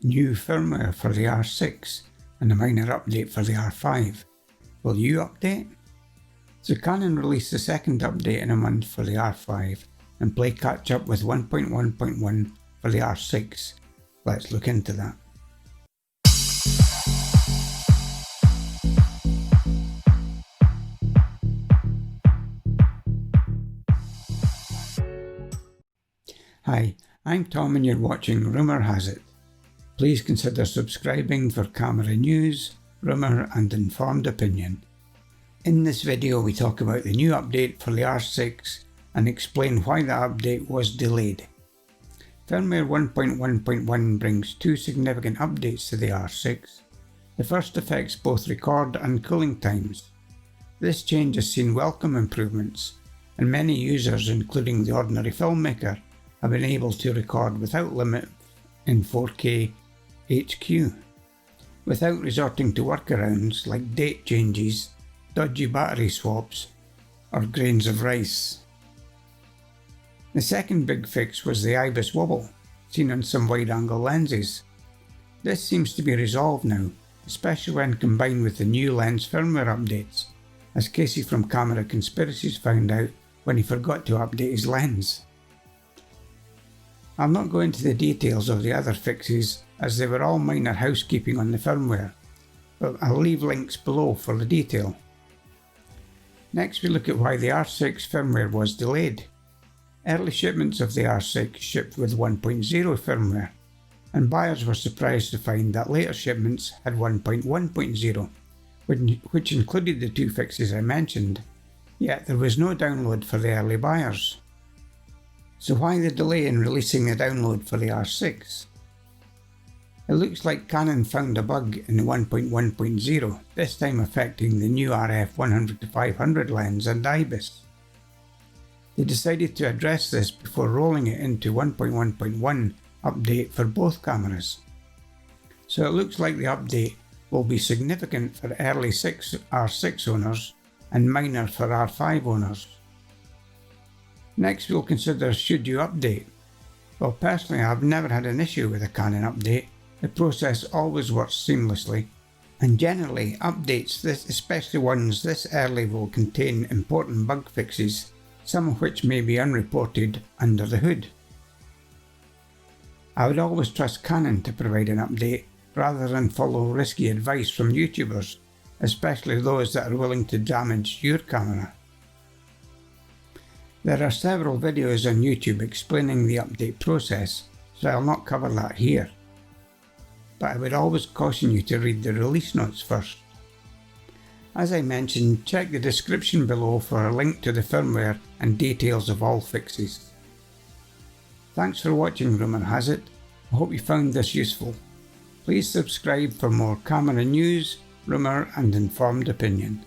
new firmware for the R6 and a minor update for the R5. Will you update? So Canon released the second update in a month for the R5 and play catch up with 1.1.1 for the R6. Let's look into that. Hi, I'm Tom and you're watching Rumour Has It. Please consider subscribing for camera news, rumour and informed opinion. In this video we talk about the new update for the R6 and explain why the update was delayed. Firmware 1.1.1 brings two significant updates to the R6. The first affects both record and cooling times. This change has seen welcome improvements, and many users, including the ordinary filmmaker, have been able to record without limit in 4K HQ, without resorting to workarounds like date changes, dodgy battery swaps, or grains of rice. The second big fix was the Ibis Wobble, seen on some wide-angle lenses. This seems to be resolved now, especially when combined with the new lens firmware updates, as Casey from Camera Conspiracies found out when he forgot to update his lens. I'll not go into the details of the other fixes as they were all minor housekeeping on the firmware, but I'll leave links below for the detail. Next we look at why the R6 firmware was delayed. Early shipments of the R6 shipped with 1.0 firmware, and buyers were surprised to find that later shipments had 1.1.0, which included the two fixes I mentioned, yet there was no download for the early buyers. So why the delay in releasing the download for the R6? It looks like Canon found a bug in 1.1.0, this time affecting the new RF 100-500 lens and Ibis. They decided to address this before rolling it into 1.1.1 update for both cameras. So it looks like the update will be significant for early R6 owners and minor for R5 owners. Next we'll consider should you update. Well, personally I've never had an issue with a Canon update. The process always works seamlessly, and generally updates, especially ones this early, will contain important bug fixes, some of which may be unreported under the hood. I would always trust Canon to provide an update rather than follow risky advice from YouTubers, especially those that are willing to damage your camera. There are several videos on YouTube explaining the update process, so I'll not cover that here. But I would always caution you to read the release notes first. As I mentioned, check the description below for a link to the firmware and details of all fixes. Thanks for watching Rumour Has It. I hope you found this useful. Please subscribe for more camera news, rumour and informed opinion.